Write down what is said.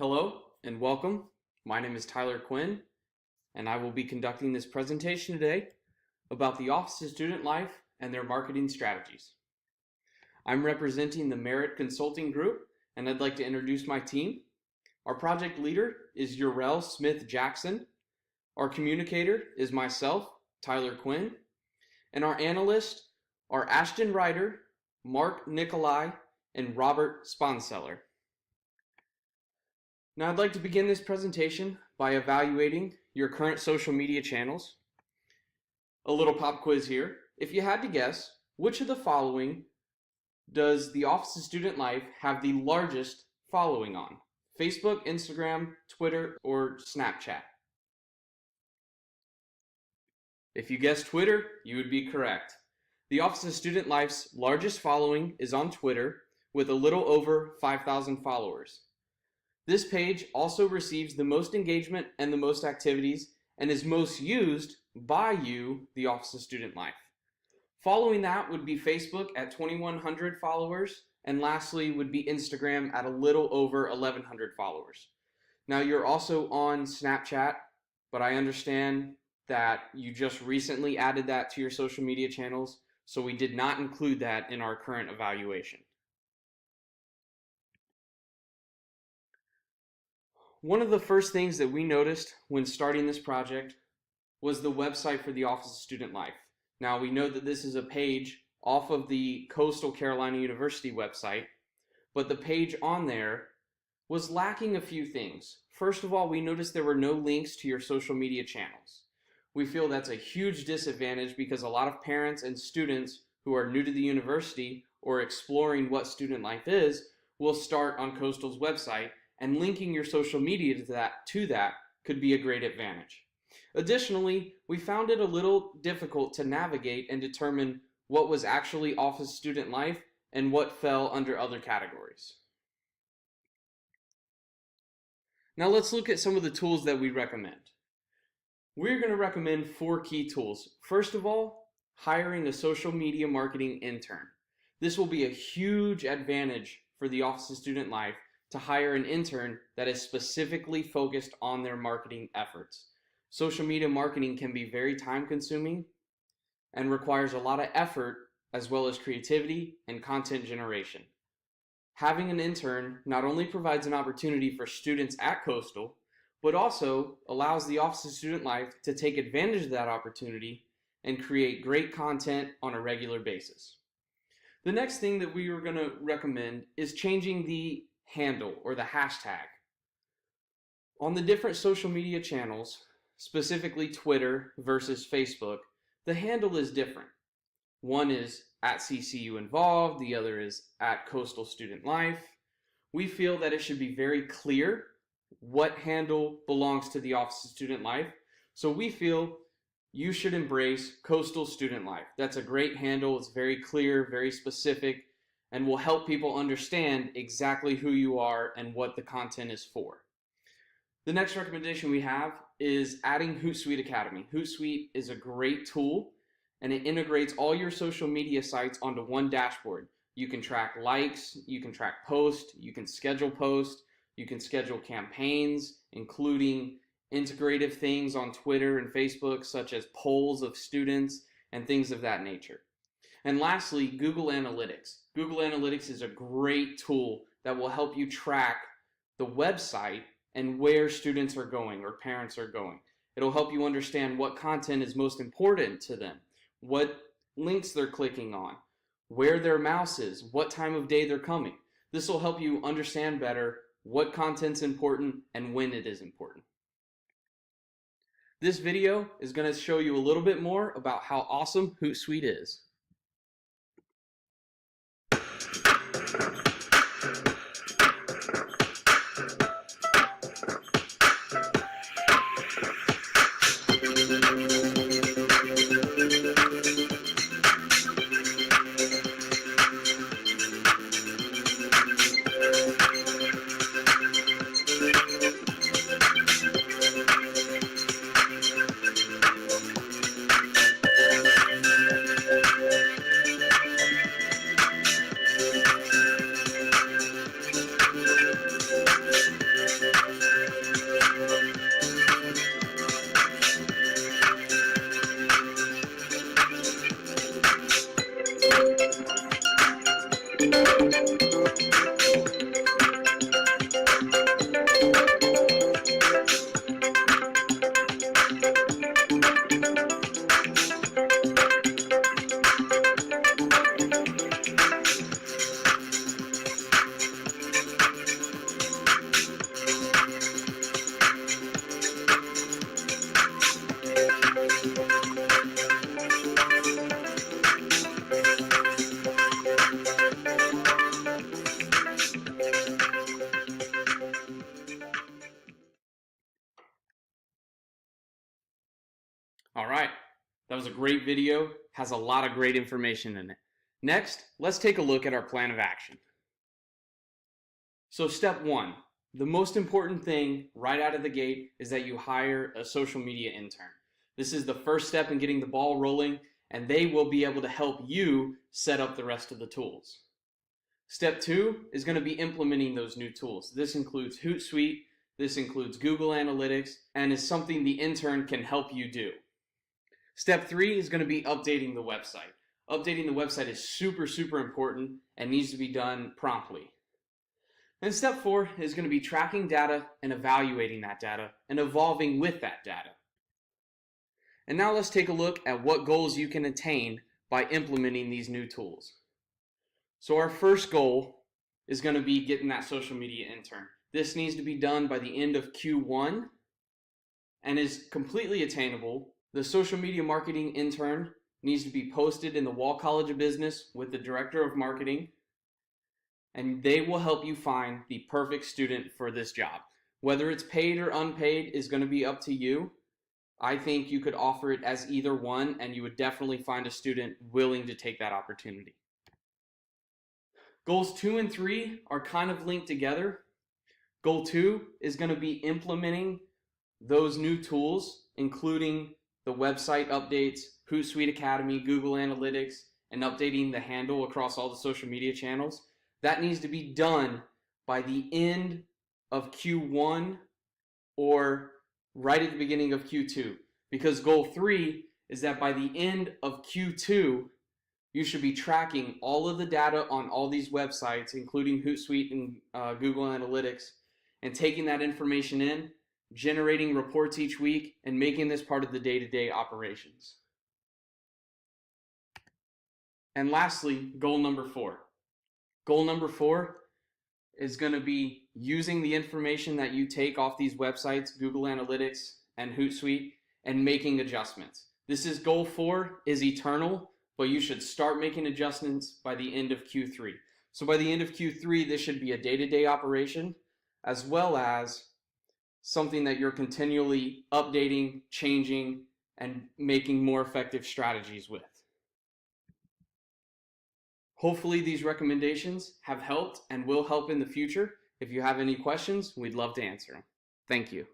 Hello and welcome. My name is Tyler Quinn, and I will be conducting this presentation today about the Office of Student Life and their marketing strategies. I'm representing the Merit Consulting Group, and I'd like to introduce my team. Our project leader is Urel Smith Jackson. Our communicator is myself, Tyler Quinn, and our analysts are Ashton Ryder, Mark Nikolai, and Robert Sponseller. Now I'd like to begin this presentation by evaluating your current social media channels. A little pop quiz here. If you had to guess, which of the following does the Office of Student Life have the largest following on? Facebook, Instagram, Twitter, or Snapchat? If you guessed Twitter, you would be correct. The Office of Student Life's largest following is on Twitter with a little over 5,000 followers. This page also receives the most engagement and the most activities and is most used by you, the Office of Student Life. Following that would be Facebook at 2,100 followers, and lastly would be Instagram at a little over 1,100 followers. Now you're also on Snapchat, but I understand that you just recently added that to your social media channels, so we did not include that in our current evaluation. One of the first things that we noticed when starting this project was the website for the Office of Student Life. Now we know that this is a page off of the Coastal Carolina University website, but the page on there was lacking a few things. First of all, we noticed there were no links to your social media channels. We feel that's a huge disadvantage because a lot of parents and students who are new to the university or exploring what student life is will start on Coastal's website, and linking your social media to that could be a great advantage. Additionally, we found it a little difficult to navigate and determine what was actually Office Student Life and what fell under other categories. Now let's look at some of the tools that we recommend. We're going to recommend 4 key tools. First of all, hiring a social media marketing intern. This will be a huge advantage for the Office of Student Life to hire an intern that is specifically focused on their marketing efforts. Social media marketing can be very time consuming and requires a lot of effort as well as creativity and content generation. Having an intern not only provides an opportunity for students at Coastal, but also allows the Office of Student Life to take advantage of that opportunity and create great content on a regular basis. The next thing that we are going to recommend is changing the handle or the hashtag. On the different social media channels, specifically Twitter versus Facebook, the handle is different. One is at CCU Involved, the other is at Coastal Student Life. We feel that it should be very clear what handle belongs to the Office of Student Life, so we feel you should embrace Coastal Student Life. That's a great handle. It's very clear, very specific, and will help people understand exactly who you are and what the content is for. The next recommendation we have is adding Hootsuite Academy. Hootsuite is a great tool, and it integrates all your social media sites onto one dashboard. You can track likes, you can track posts, you can schedule posts, you can schedule campaigns, including integrative things on Twitter and Facebook, such as polls of students and things of that nature. And lastly, Google Analytics. Google Analytics is a great tool that will help you track the website and where students are going or parents are going. It'll help you understand what content is most important to them, what links they're clicking on, where their mouse is, what time of day they're coming. This will help you understand better what content's important and when it is important. This video is going to show you a little bit more about how awesome Hootsuite is. All right, that was a great video, has a lot of great information in it. Next, let's take a look at our plan of action. So step one, the most important thing right out of the gate is that you hire a social media intern. This is the first step in getting the ball rolling, and they will be able to help you set up the rest of the tools. Step two is going to be implementing those new tools. This includes Hootsuite, this includes Google Analytics, and is something the intern can help you do. Step three is going to be updating the website. Updating the website is super important and needs to be done promptly. And step four is going to be tracking data and evaluating that data and evolving with that data. And now let's take a look at what goals you can attain by implementing these new tools. So our first goal is going to be getting that social media intern. This needs to be done by the end of Q1 and is completely attainable. The social media marketing intern needs to be posted in the Wall College of Business with the Director of Marketing, and they will help you find the perfect student for this job. Whether it's paid or unpaid is going to be up to you. I think you could offer it as either one, and you would definitely find a student willing to take that opportunity. Goals 2 and 3 are kind of linked together. Goal 2 is going to be implementing those new tools, including the website updates, Hootsuite Academy, Google Analytics, and updating the handle across all the social media channels. That needs to be done by the end of Q1 or right at the beginning of Q2. Because goal 3 is that by the end of Q2, you should be tracking all of the data on all these websites, including Hootsuite and Google Analytics, and taking that information in, generating reports each week, and making this part of the day-to-day operations. And lastly, goal number 4. Goal number 4 is going to be using the information that you take off these websites, Google Analytics and Hootsuite, and making adjustments. This is goal 4 is eternal, but you should start making adjustments by the end of Q3. So by the end of Q3, this should be a day-to-day operation, as well as something that you're continually updating, changing, and making more effective strategies with. Hopefully these recommendations have helped and will help in the future. If you have any questions, we'd love to answer them. Thank you.